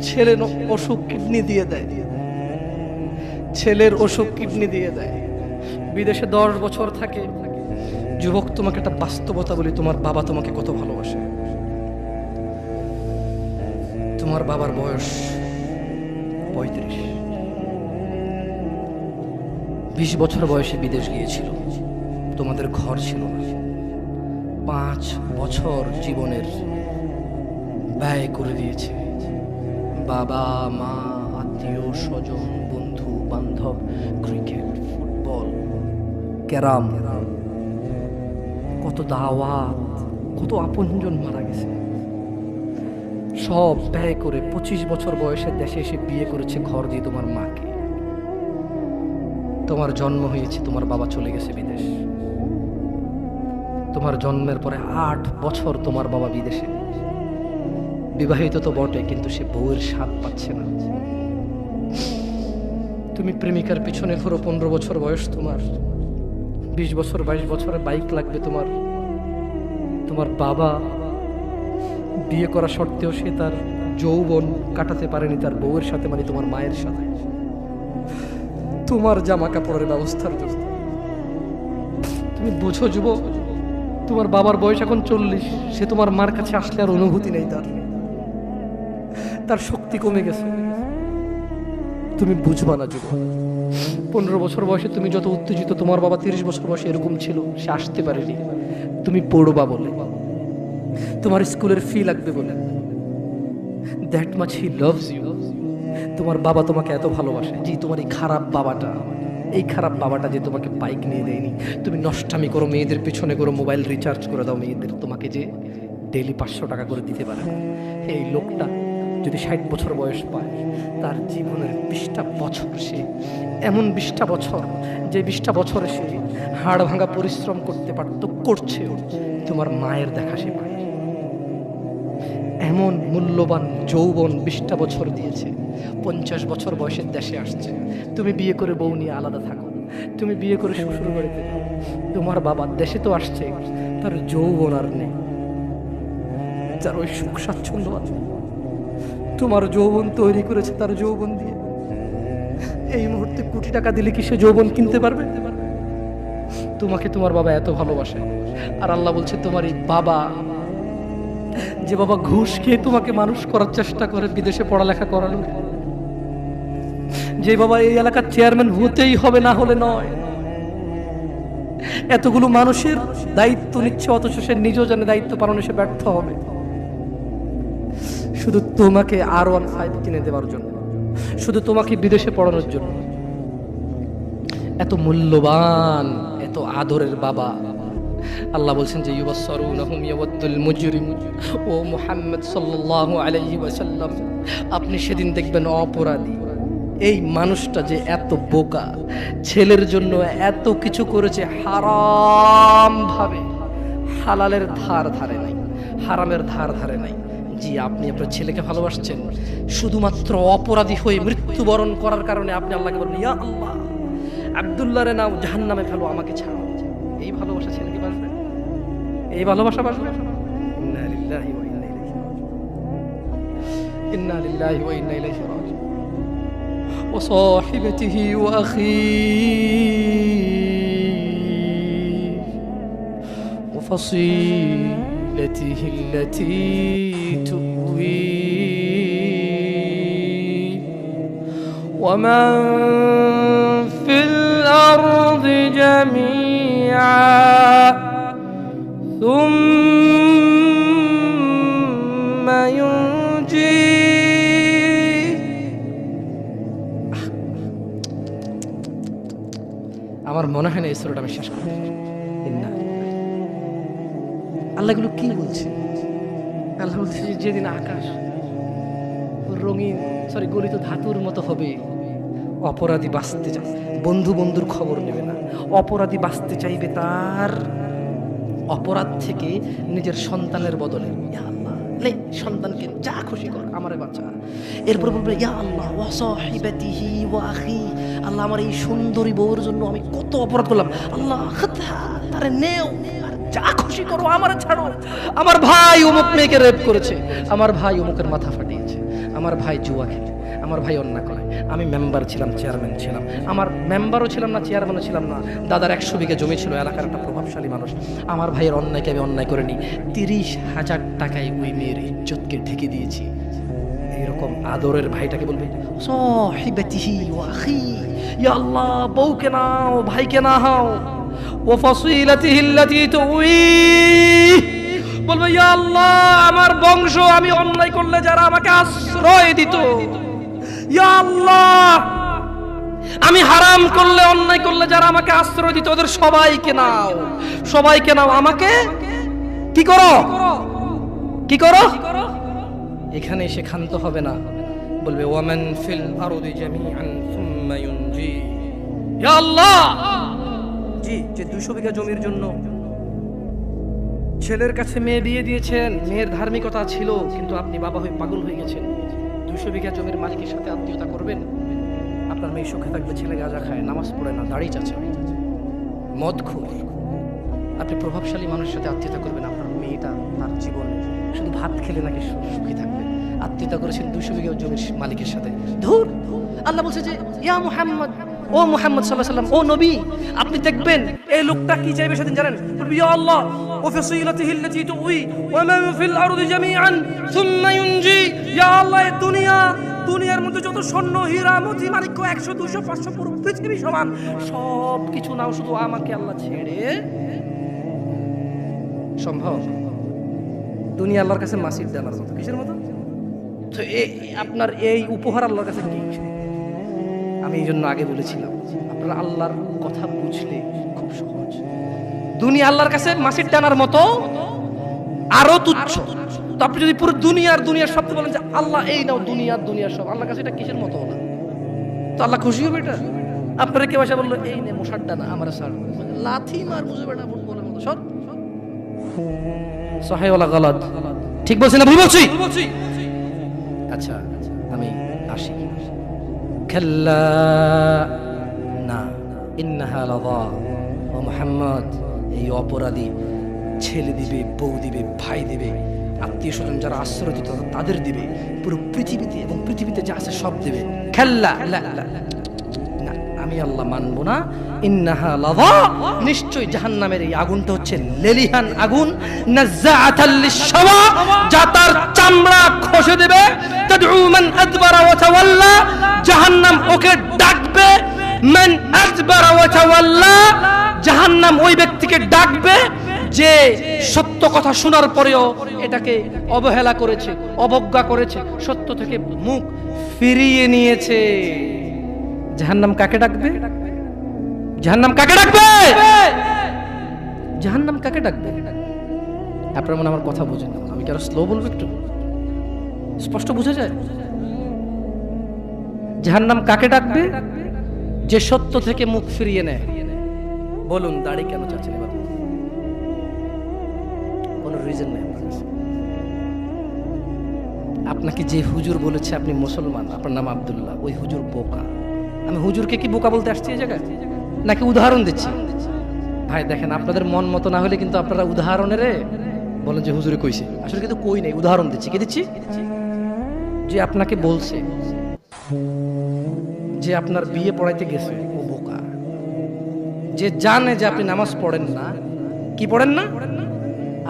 ছেলে অসুখ, কিডনি দিয়ে দেয়, ছেলের অসুখ কিডনি দিয়ে দেয়, বিদেশে 10 বছর থাকে। যুবক, তোমাকে একটা বাস্তবতা বলি, তোমার বাবা তোমাকে কত ভালোবাসে। তোমার বাবার বয়স 35, 20 বছর বয়সে বিদেশ গিয়েছিল, তোমাদের ঘর ছিল না। 5 বছর জীবনের ব্যয় করে দিয়েছে। বাবা মা, আত্মীয় স্বজন, বন্ধু বান্ধব, ক্রিকেট, ফুটবল, ক্যারাম, কত দাওয়াত, কত আপনজন মারা গেছে। সব ব্যয় করে 25 বছর বয়সে দেশে এসে বিয়ে করেছে ঘর দিয়ে তোমার মাকে। তোমার জন্ম হয়েছে, তোমার বাবা চলে গেছে বিদেশ। তোমার জন্মের পরে 8 বছর তোমার বাবা বিদেশে। বিবাহিত তো বটে, কিন্তু সে বউয়ের স্বাদ পাচ্ছে না। তুমি প্রেমিকার পিছনে ঘোরো, 15 বছর বয়স তোমার, 20 বছর 22 বছরে বাইক লাগবে তোমার। তোমার বাবা বিয়ে করা সত্ত্বেও সে তার যৌবন কাটাতে পারেনি তার বউয়ের সাথে, মানে তোমার মায়ের সাথে, তোমার জামা কাপড়ের ব্যবস্থার জন্য। তুমি বোঝো যুবক, তোমার বাবার বয়স এখন 40, সে তোমার মার কাছে আসলে আর অনুভূতি নেই, তার শক্তি কমে গেছে। তুমি বুঝবা না যুবক। 15 বছর বয়সে তুমি যত উত্তেজিত, তোমার বাবা 30 বছর বয়সে এরকম ছিল, সে আসতে পারেনি। তুমি পড়বা বলে, তোমার স্কুলের ফি লাগবে বলে, that much he loves you. তোমার বাবা তোমাকে এত ভালোবাসে। জি, তোমার এই খারাপ বাবাটা যে তোমাকে বাইক নিয়ে দেয়নি, তুমি নষ্টামি করো, মেয়েদের পিছনে করো, মোবাইল রিচার্জ করে দাও মেয়েদের, তোমাকে যে ডেইলি 500 টাকা করে দিতে পারে। এই লোকটা যদি 60 বছর বয়স পায়, তার জীবনের 20টা বছর সে এমন 20টা বছর, যে 20টা বছরে সে হাড় ভাঙা পরিশ্রম করতে পারত, করছে, তোমার মায়ের দেখা সে পায়। এমন মূল্যবান যৌবন 20টা বছর দিয়েছে। 50 বছর বয়সের দেশে আসছে। তুমি বিয়ে করে বউ নিয়ে আলাদা থাকো, তুমি বিয়ে করে শ্বশুর বাড়িতে। তোমার বাবা দেশে তো আসছে, তার যৌবন আর নেই, যার ওই সুখ স্বাচ্ছন্দ্য আছে। তোমার যৌবন তৈরি করেছে তার যৌবন দিয়ে। এই মুহূর্তে কোটি টাকা দিলে কি সে যৌবন কিনতে পারবে? তোমাকে তোমার বাবা এত ভালোবাসে। আর আল্লাহ বলছে, তোমার এই বাবা, যে বাবা ঘুষ খেয়ে তোমাকে মানুষ করার চেষ্টা করে বিদেশে পড়ালেখা করানো, যে বাবা এই এলাকার চেয়ারম্যান হতেই হবে, না হলে নয়, এতগুলো মানুষের দায়িত্ব নিচ্ছে, অথচ সে নিজেও জানে দায়িত্ব পালনে সে ব্যর্থ হবে, শুধু তোমাকে R15 কিনে দেওয়ার জন্য, শুধু তোমাকে বিদেশে পড়ানোর জন্য। এত মূল্যবান, এত আদরের বাবা। আল্লাহ বলছেন যে ইউবাসসারুনহুম ইয়াওয়াদ্দুল মুজরিম, ও মুহাম্মদ সাল্লাল্লাহু আলাইহি ওয়াসাল্লাম, আপনি সেদিন দেখবেন অপরাধী এই মানুষটা যে এত বোকা, ছেলের জন্য এত কিছু করেছে হারাম ভাবে, হালালের ধার ধারে নাই, হারামের ধার ধারে নাই। জি, আপনি আপনার ছেলেকে ভালোবাসছেন, শুধুমাত্র অপরাধী হয়ে মৃত্যুবরণ করার কারণে আপনি আল্লাহকে বলেন, ইয়া আল্লাহ, আব্দুল্লাহ রে নাও জাহান্নামে ফেলো, আমাকে ছাড়ো। এই ভালোবাসা ছেলেকে বাসবে? এই ভালোবাসা বাসবে? ইন্না লিল্লাহি ওয়া ইন্না ইলাইহি রাজিউন। ইন্না লিল্লাহি ওয়া ইন্না ইলাইহি রাজিউন। ওয়া সাহিবাতিহি ওয়া আখিহি ওয়া ফাসিলাতিহি আল্লাতী তুওয়ি ওয়া মান ফিল আরদি জামিআ থুম্মা ইউনজি। আমার মনে হয় না এই সূরাটা আমি শেষ করব। আল্লাহ এগুলো কি বলছে? আল্লাহ বলছে যেদিন আকাশ রঙিন গলিত ধাতুর মতো হবে, অপরাধী বাঁচতে চায়, বন্ধু বন্ধুর খবর নেবে না, অপরাধী বাঁচতে চাইবে তার অপরাধ থেকে নিজের সন্তানের বদলে, ইয়া আল্লাহ লে সন্তানকে যা খুশি কর, আমারে বাঁচা। এরপর বলবে, ইয়া আল্লাহ ওয়া সাহিবাতিহি ওয়া আখি, আল্লাহ আমার এই সুন্দরী বউর জন্য আমি কত অপরাধ করলাম, আল্লাহ তারে নেও, যা খুশি করো, আমারে ছাড়ো। আমার ভাই অমুক মেয়েকে রেপ করেছে, আমার ভাই অমুকের মাথা ফাটিয়েছে, আমার ভাই জুয়া খেলে, আমার ভাই অন্যায় করে, আমি মেম্বার ছিলাম, চেয়ারম্যান ছিলাম, আমার মেম্বারও ছিলাম না, চেয়ারম্যানও ছিলাম না, দাদার 100 বিঘা জমি ছিল, এলাকার একটা প্রভাবশালী মানুষ। আমার ভাইয়ের অন্যায়কে আমি অন্যায় করিনি, 30,000 টাকায় ওই মেয়ের ইজ্জতকে ঢেকে দিয়েছি। এরকম আদরের ভাইটাকে বলবে সাহিবাতিহি ওয়া আখি, ইয়া আল্লাহ বউকে নাও, ভাইকে না হাও, ওয়া ফাসিলাতিহি আল্লাতী তুই, বলবে ইয়া আল্লাহ আমার বংশ, আমি অন্যায় করলে যারা আমাকে আশ্রয় দিত, ইয়া আল্লাহ আমি হারাম করলে, অন্যায় করলে যারা আমাকে আশ্রয় দিত, ওদের সবাইকে নাও, সবাইকে নাও, আমাকে কি করো, কি করো। এখানে এসে ক্ষান্ত হবে না, বলবে ওয়ামান ফিল আরদি জামিআন সুম্মা ইউনজি, ইয়া আল্লাহ জি, যে 200 বিঘা জমির জন্য ছেলের কাছে মেয়ে বিয়ে দিয়েছেন, মেয়ের ধার্মিকতা ছিল, কিন্তু আপনি বাবা হয়ে পাগল হয়ে গেছেন, 200 বিঘা জমির মালিকের সাথে আত্মীয়তা করবেন, আপনার মেয়ে সুখে থাকবে, ছেলে গাঁজা খায়, নামাজ পড়ে না, দাড়ি চাচা, মদখোর, আপনি প্রভাবশালী মানুষের সাথে আত্মীয়তা করবেন, আপনার মেয়েটা তার জীবনে শুধু ভাত খেলে নাকি সুখী থাকবে, আত্মীয়তা করেছেন 200 বিঘা জমির মালিকের সাথে। ধুর, আল্লাহ বলছে যে ইয়া মুহাম্মদ, ও মুহাম্মদ সাল্লাল্লাহু আলাইহি ওয়াসাল্লাম, ও নবী, আপনি দেখবেন এই লোকটা কি চাইবে সেদিন জানেন, বলবে ইয়া আল্লাহ ওয়া ফাসিলাতিহি আল্লাতী তুই ওয়া মান ফিল আরদি জামিআন সুম্মা ইউনজি, ইয়া আল্লাহ এই দুনিয়ার মধ্যে যত স্বর্ণ, হীরা, মতি, মাণিক্য 100 200 500 পুরো পৃথিবী সমান, সব কিছু নাও, শুধু আমাকে আল্লাহ ছেড়ে। সম্ভব? দুনিয়া আল্লাহর কাছে মাসির ডালার মতো, কিসের মতো? তো আপনার এই উপহার আল্লাহর কাছে কি? আমি এই জন্য আগে বলেছিলাম, আপনারা আল্লাহর কথা বুঝলে খুব সহজ। দুনিয়া আল্লাহর কাছে মাসির ডানার মতো, আরো তুচ্ছ। তো আপনি যদি পুরো দুনিয়ার শব্দ বলেন যে আল্লাহ এই নাও দুনিয়ার সব, আল্লাহর কাছে এটা কিসের মতো হলো? তো আল্লাহ খুশি হবে এটা? আপনারা কেউ এসে বললো এই নে মশার ডানা আমার সার, লাথি মার বুঝে বেটা বলার মতো, সব সহিহ ওয়ালা গালাত, ঠিক বলছি না ভুল বলছি? আচ্ছা আমি আসি। কাল্লা না ইন্নাহা লাযা, ও মুহাম্মদ এই অপরাধী ছেলে দিবে, বউ দিবে, ভাই দিবে, আত্মীয় স্বজন যারা আশ্রয় দিত তাদের দিবে, পুরো পৃথিবীতে এবং পৃথিবীতে যা আছে সব দিবে। কাল্লা লা লা না, আমি আল্লাহ মানব না। ইন্নাহা লাযা, নিশ্চয় জাহান্নামের এই আগুনটা হচ্ছে লেলিহান আগুন, নাযাআতাল লিশ-শাওয়া, যা তার চামড়া খসে দেবে, তাদউ মান আদবারা ওয়া তাওয়াল্লা, জাহান্নাম ওকে ডাকবে, মান আদবারা ওয়া তাওয়াল্লা, জাহান্নাম ওই ব্যক্তিকে ডাকবে যে সত্য কথা শোনার পরেও এটাকে অবহেলা করেছে, অবজ্ঞা করেছে, সত্য থেকে মুখ ফিরিয়ে নিয়েছে। জাহান্নাম কাকে ডাকবে? জাহান্নাম কাকে ডাকবে? জাহান্নাম কাকে ডাকবে? আপনারা মনে আমার কথা বুঝেন, আমি কি আরো স্লো বলবো? একটু স্পষ্ট বুঝে যায়? জাহান্নাম কাকে ডাকবে? যে সত্য থেকে মুখ ফিরিয়ে নেয়। বলুন দাড়ি কেন চাচ্ছেন এবার? কোনো রিজন নেই আপনার কাছে। আপনাকে যে হুজুর বলেছে আপনি মুসলমান, আপনার নাম আব্দুল্লাহ, ওই হুজুর বোকা। আমি হুজুরকে কি বোকা বলতে আসছি এই জায়গায়, নাকি উদাহরণ দিচ্ছি? ভাই দেখেন, আপনাদের মন মতো না হলে কিন্তু আপনারা উদাহরণের বলেন যে হুজুরে কইছে, আসলে কিন্তু কই নেই, উদাহরণ দিচ্ছি। কি দিচ্ছি? যে আপনাকে বলছে যে আপনার বিয়ে পড়াইতে গেছে, ও বোকা। যে জানে যে আপনি নামাজ পড়েন না, কি পড়েন না,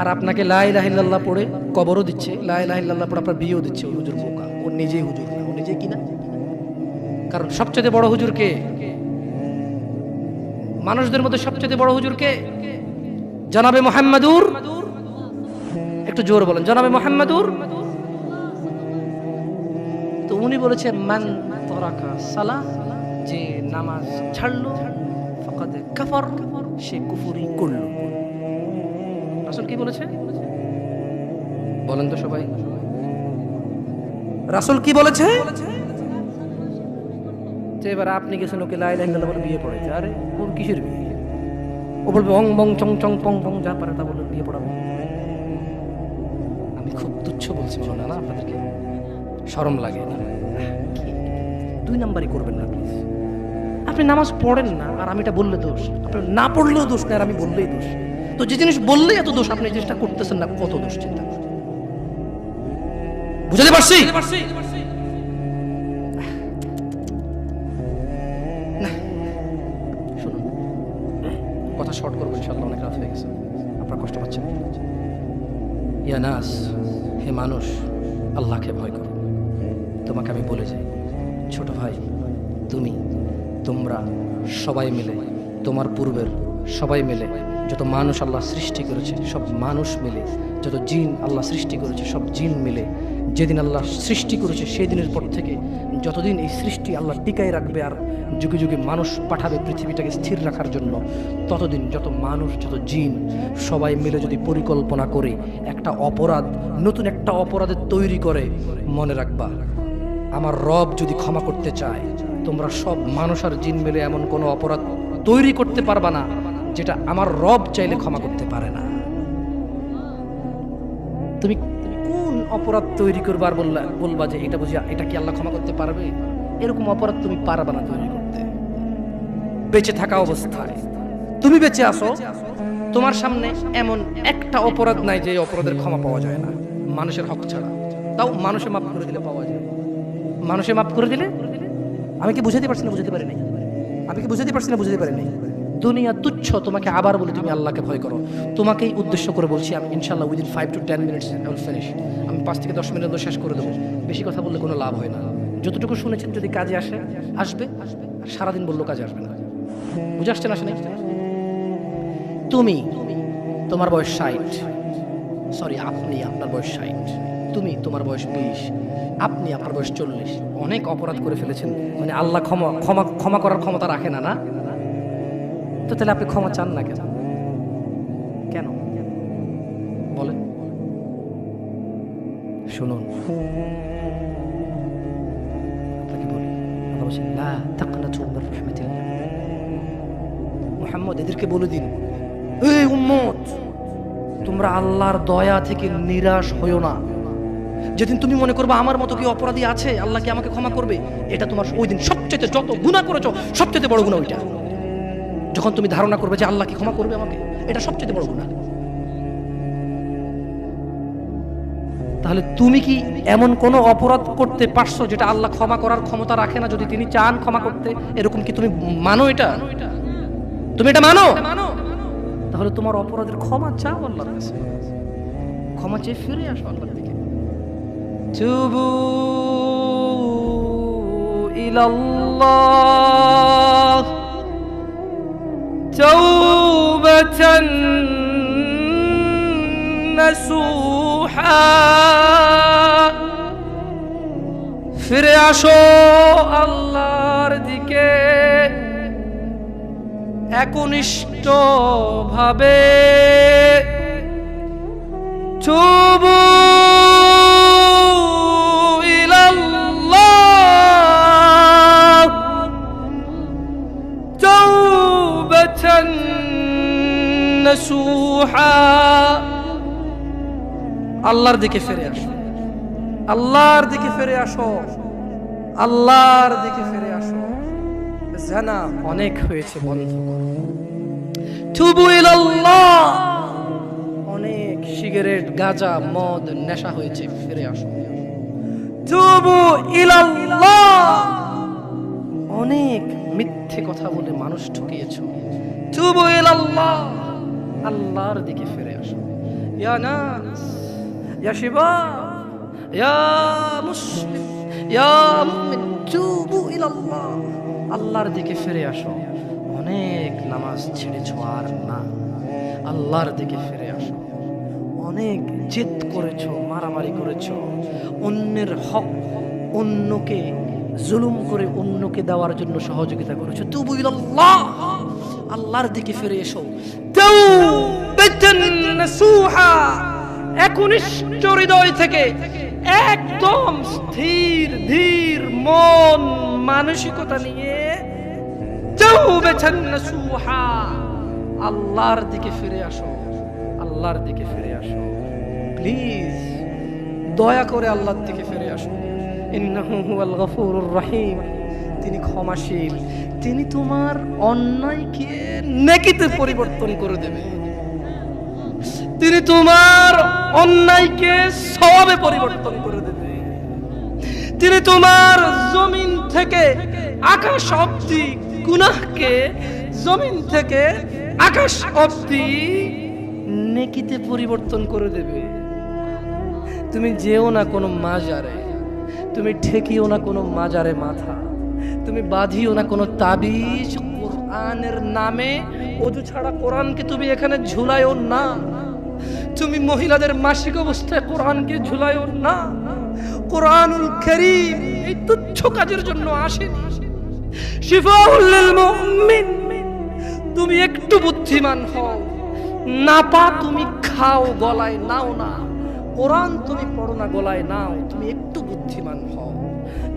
আর আপনাকে লা ইলাহা ইল্লাল্লাহ পড়ে কবরও দিচ্ছে, লা ইলাহা ইল্লাল্লাহ পড়ে আপনার বিয়েও দিচ্ছে, ওই হুজুর বোকা। ও নিজেই হুজুর না, ও নিজে কি না? কারণ সবচেয়ে বড় হুজুর কে? মানুষদের মধ্যে সবচেয়ে বড় হুজুর কে? জনাবে মুহাম্মাদুর, একটু জোর বলেন, জনাবে মুহাম্মাদুর। তো উনি বলেছে মান তারাকা সালাহ, যে নামাজ ছাড়লো ফাকাদ কাফার, সে কুফরি করলো। রাসূল কি বলেছে বলেন তো সবাই? রাসূল কি বলেছে? যে এবার আপনি গেছেন ওকে লা ইলাহা ইল্লাল্লাহ বলে বিয়ে পড়াইতে, আরে ওর কিসের বিয়ে? ও বলবে অং বং চং চং পং পং, যা পারে তা বলে বিয়ে পড়াবো। আমি খুব তুচ্ছ বলছি মনে না আপনাদেরকে? শরম লাগে না? 2 নাম্বারই করবেন না প্লিজ। আপনি নামাজ পড়েন না আর আমি এটা বললে দোষ, আপনি না পড়লেও দোষ না, আর আমি বললেই দোষ। তো যে জিনিস বললেই এত দোষ, আপনি এই জিনিসটা করতেছেন না, কত দোষ চিন্তা করেন। বুঝতে পারছি? শর্ট করবো ইনশাআল্লাহ, অনেক রাত হয়ে গেছে, আপনারা কষ্ট পাচ্ছেন। ইয়া নাস, হে মানুষ, আল্লাহকে ভয় করো। তোমাকে আমি বলে যাই, ছোট ভাই, তোমরা সবাই মিলে, তোমার পূর্বের সবাই মিলে, যত মানুষ আল্লাহ সৃষ্টি করেছে সব মানুষ মিলে, যত জিন আল্লাহ সৃষ্টি করেছে সব জিন মিলে, যেদিন আল্লাহ সৃষ্টি করেছে সেই দিনের পর থেকে যতদিন এই সৃষ্টি আল্লাহ টিকায় রাখবে আর যুগে যুগে মানুষ পাঠাবে পৃথিবীটাকে স্থির রাখার জন্য, ততদিন যত মানুষ যত জিন সবাই মিলে যদি পরিকল্পনা করে একটা অপরাধ, নতুন একটা অপরাধের তৈরি করে, মনে রাখবা আমার রব যদি ক্ষমা করতে চায়, তোমরা সব মানুষ আর জিন মিলে এমন কোনো অপরাধ তৈরি করতে পারবা না যেটা আমার রব চাইলে ক্ষমা করতে পারে না। তুমি কোন অপরাধ তৈরি করবার বলবা যে এটা বুঝি এটা কি আল্লাহ ক্ষমা করতে পারবে? এরকম অপরাধ তুমি পারবা না তৈরি করতে। বেঁচে থাকা অবস্থায় তুমি বেঁচে আসো, তোমার সামনে এমন একটা অপরাধ নাই যে অপরাধের ক্ষমা পাওয়া যায় না মানুষের হক ছাড়া। তাও মানুষে মাফ করে দিলে পাওয়া যায়, মানুষে মাফ করে দিলে। আমি কি বুঝাতে পারছি না? বুঝাতে পারি নাই। আমি কি বুঝাতে পারছি না? বুঝাতে পারি নাই। দুনিয়া তুচ্ছ। তোমাকে আবার বলি, তুমি আল্লাহকে ভয় করো। তোমাকেই উদ্দেশ্য করে বলছি আমি, ইনশাআল্লাহ within 5 to 10 minutes I will finish। আমি 5 থেকে 10 মিনিট শেষ করে দেবো। বেশি কথা বললে কোনো লাভ হয় না। যতটুকু শুনেছেন যদি কাজে আসবে, আর সারাদিন বললো কাজে আসবে না। বুঝে আসছে না? আসে নাই? তুমি, তোমার বয়স 60, সরি আপনি, আপনার বয়স 60, তুমি, তোমার বয়স 20, আপনি, আপনার বয়স 40, অনেক অপরাধ করে ফেলেছেন। মানে আল্লাহ ক্ষমা করার ক্ষমতা রাখে না, না? তো তাহলে আপনি ক্ষমা চান না কেন? কেন বলেন? শুনুন, আপনাকে বলি, আল্লাহ বলেন লা তাকনাতু মির রাহমাতিল্লাহ। মুহাম্মদ এদেরকে বলে দিন, এই উম্মত, তোমরা আল্লাহর দয়া থেকে নিরাশ হইও না। যেদিন তুমি মনে করবে আমার মতো কি অপরাধী আছে, আল্লাহ কি আমাকে ক্ষমা করবে, এটা তোমার ওই দিন সবচেয়ে, যত গুনাহ করেছো সবচেয়ে বড় গুনাহ ওইটা। যখন তুমি ধারণা করবে যে আল্লাহ কি ক্ষমা করবে আমাকে, এটা সবচেয়ে বড় গুনাহ। তাহলে তুমি কি এমন কোন অপরাধ করতে পারছো যেটা আল্লাহ ক্ষমা করার ক্ষমতা রাখে না যদি তিনি চান ক্ষমা করতে? এরকম কি তুমি মানো? এটা তুমি এটা মানো? তাহলে তোমার অপরাধের ক্ষমা চাও আল্লাহর কাছে, ক্ষমা চেয়ে ফিরে আসো আল্লাহর দিকে। তুবু ইলাল্লাহ তাওবাতান নাসুহা, ফিরে আসো আল্লাহর দিকে একনিষ্ঠ ভাবে। তুবু ইলাল্লাহ তাওবাতান নাসুহা, আল্লাহর দিকে ফিরে আসো, আল্লাহর দিকে ফিরে আসো, আল্লাহর দিকে ফিরে আসো। জানা অনেক হয়েছে, বন্ধ করো। তুবু ইলাল্লাহ, অনেক সিগারেট, গাঁজা, মদ, নেশা হয়েছে, ফিরে আসো। তুবু ইলাল্লাহ, অনেক মিথ্যে কথা বলে মানুষ ঠকিয়েছো। তুবু ইলাল্লাহ, আল্লাহর দিকে ফিরে আসো। ইয়া নাস, ইয়া শিবাব, ইয়া মুসলিম, ইয়া মুমিন, তুবু ইলাল্লাহ, আল্লাহর দিকে ফিরে আসো। অনেক নামাজ ছেড়েছো আর না, আল্লাহর দিকে ফিরে আসো। অনেক জেদ করেছো, মারামারি করেছো, অন্যের হক অন্যকে জুলুম করে অন্যকে দেওয়ার জন্য সহযোগিতা করেছো। তুবু ইলাল্লাহ, আল্লাহর দিকে ফিরে এসো। তাওবাতান নাসুহা, একনিষ্ঠ হৃদয় থেকে, একদম স্থির ধীর মন মানসিকতা নিয়ে তাওবাতান নাসুহা, আল্লাহর দিকে ফিরে আসো, আল্লাহর দিকে ফিরে আসো। প্লিজ দয়া করে আল্লাহর দিকে ফিরে আসো। ইন্নাহু হুয়াল গফুরুর রহিম, তিনি ক্ষমাশীল, তিনি তোমার অন্যায়কে নেকিতে পরিবর্তন করে দেবে, তিনি তোমার অন্যায়কে সওয়াবে পরিবর্তন করে দেবে, তিনি তোমার জমিন থেকে আকাশ অবধি গুনাহকে জমিন থেকে আকাশ অবধি নেকিতে পরিবর্তন করে দেবে। তুমি যেও না কোনো মাজারে, তুমি ঠেকিও না কোনো মাজারে মাথা, তুমি বাঁধিও না কোনো তাবিজ। কোরআনের নামে ওযু ছাড়া কোরআনকে তুমি এখানে ঝুলাইও না। তুমি মহিলাদের মাসিক অবস্থায় কোরআনকে ঝুলাইও না। কোরআনুল কারীম এই তুচ্ছ কাজের জন্য আসেনি। শিফাউল লিল মুমিন। তুমি একটু বুদ্ধিমান হও, না পা তুমি খাও, গলায় নাও না। কোরআন তুমি পড়ো না, গলায় নাও। তুমি একটু বুদ্ধিমান হও,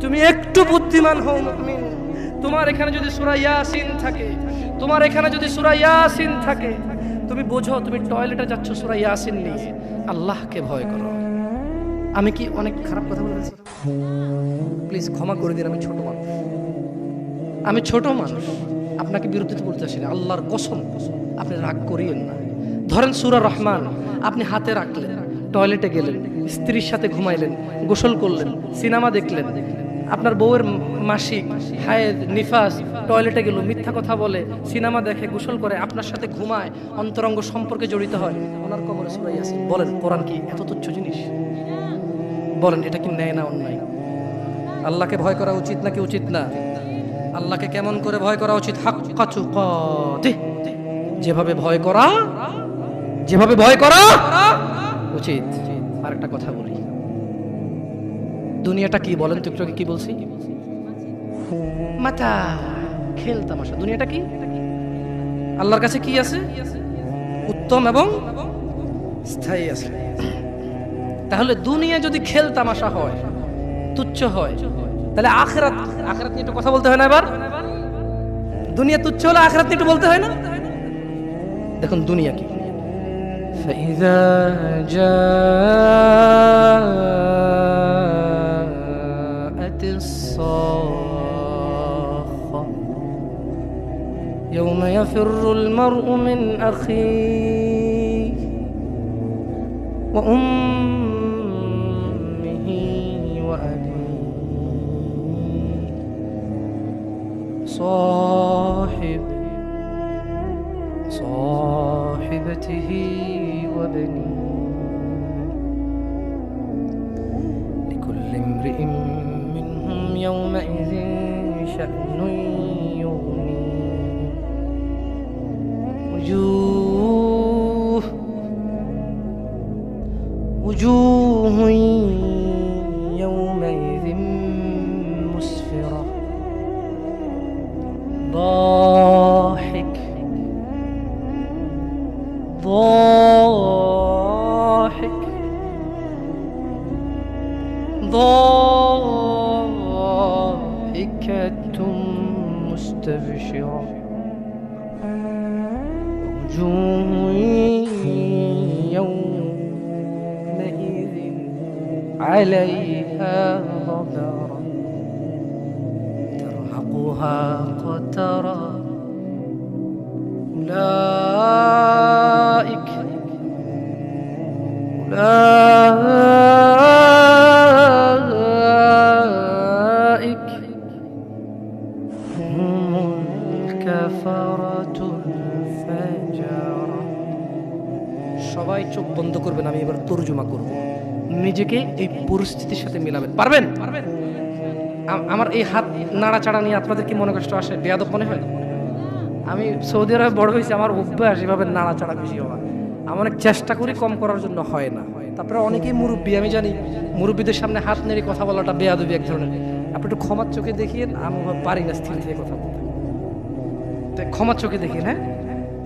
তুমি একটু বুদ্ধিমান হও মুমিন। তোমার এখানে যদি সূরা ইয়াসিন থাকে, তোমার এখানে যদি সূরা ইয়াসিন থাকে, তুমি বোঝো তুমি টয়লেটে যাচ্ছ সূরা ইয়াসিন নিয়ে। আল্লাহকে ভয় করো। আমি কি অনেক খারাপ কথা বলেছি? প্লিজ ক্ষমা করে দিন, আমি ছোট মানুষ, আমি ছোট মানুষ, আপনাকে বিরুদ্ধে বলতে আসি না। আল্লাহর কসম আপনি রাগ করিয়েন না। ধরেন সূরা রহমান আপনি হাতে রাখলেন, টয়লেটে গেলেন, স্ত্রীর সাথে ঘুমাইলেন, গোসল করলেন, সিনেমা দেখলেন, আপনার বউয়ের মাসিক, হায়েদ, নিফাস, টয়লেটে গেল, মিথ্যা কথা বলে, সিনেমা দেখে, গোসল করে, আপনার সাথে ঘুমায়, অন্তরঙ্গ সম্পর্কে জড়িত হয়, ওনার কবরে সূরা ইয়াসিন। বলেন কোরআন কি এত তুচ্ছ জিনিস? বলেন এটা কি ন্যায় না অন্যায়? আল্লাহকে ভয় করা উচিত নাকি উচিত না? আল্লাহকে কেমন করে ভয় করা উচিত? হাক্কা তুকাতিহ, যেভাবে ভয় করা, যেভাবে ভয় করা উচিত। আরেকটা কথা বলি, দুনিয়াটা কি বলেন তো? একটু আগে কি বলছি? মাতা, খেল তামাশা। দুনিয়াটা কি? আল্লাহর কাছে কি আছে? উত্তম এবং স্থায়ী আছে। তাহলে দুনিয়া যদি খেল তামাশা হয়, তুচ্ছ হয়, তাহলে আখিরাত, আখিরাত নিয়ে একটু কথা বলতে হয় না? এবার দুনিয়া তুচ্ছ হলে আখিরাত নিয়ে একটু বলতে হয় না? দেখুন দুনিয়া কি। فإذا جاءت الصاخة يوم يفر المرء من أخيه وأمه وأبيه صاحبته وبنيه لكل امرئ منهم يومئذ شأن يغنيه وجوه يومئذ مسفرة ضاحك ضاحكة مستبشرة وجوه يومئذ عليها غبرة ترهقها قترة أولئك هم الكفرة الفجرة। সবাই চোখ বন্ধ করবেন, আমি এবার তরজমা করব। নিজেকে এই পরিস্থিতির সাথে মিলাবেন। পারবেন? আমার এই হাত নাড়াচাড়া নিয়ে আপনাদের কি মনে কষ্ট আসে? বেয়াদব মনে হয়? আমি সৌদি আরবে বড় হয়েছি, আমার অভ্যাস এভাবে নাড়াচাড়া বেশি হওয়া। আমি অনেক চেষ্টা করি কম করার জন্য, হয় না। তারপরে অনেকেই মুরব্বী, আমি জানি মুরব্বীদের সামনে হাত নেড়ে কথা বলাটা বেয়াদবি এক ধরনের। আপনি একটু ক্ষমার চোখে দেখিয়ে, আমি পারি না স্থির থেকে কথা বলতে, ক্ষমার চোখে দেখিয়ে। হ্যাঁ,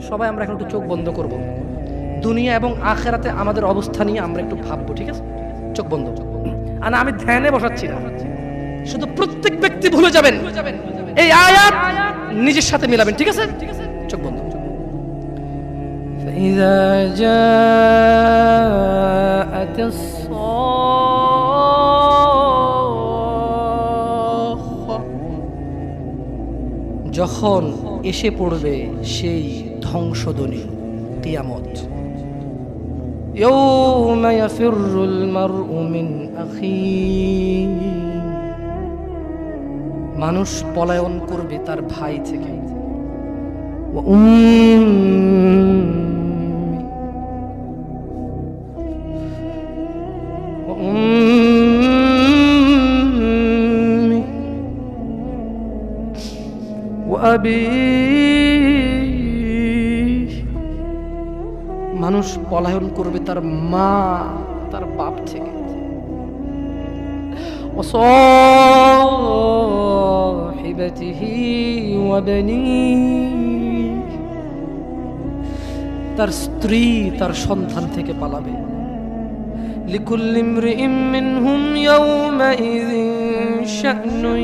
সবাই আমরা এখন একটু চোখ বন্ধ করব। দুনিয়া এবং আখিরাতে আমাদের অবস্থা নিয়ে আমরা একটু ভাববো, ঠিক আছে? চোখ বন্ধ। আর আমি ধ্যানে বসাচ্ছি না, শুধু প্রত্যেক ব্যক্তি ভুলে যাবেন, এই আয়াত নিজের সাথে মিলাবেন, ঠিক আছে? চোখ বন্ধ। فإذا جاءت الصاخة, যখন এসে পড়বে সেই ধ্বংসধ্বনি, কিয়ামত। يوم يفر المرء من أخيه, মানুষ পলায়ন করবে তার ভাই থেকে। وأمي وأبي মানুষ পলায়ন করবে তার মা তার বাপ থেকে ওয়াসাহিবাতিহি ওয়াবনি তার স্ত্রী তার সন্তান থেকে পালাবে লিকুল্লি ইমরিইম মিনহুম ইয়াওমাইযিন শা'নুন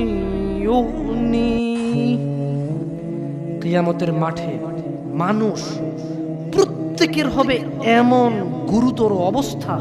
ইউগনি কিয়ামতের মাঠে মানুষ প্রত্যেকের হবে এমন গুরুতর অবস্থা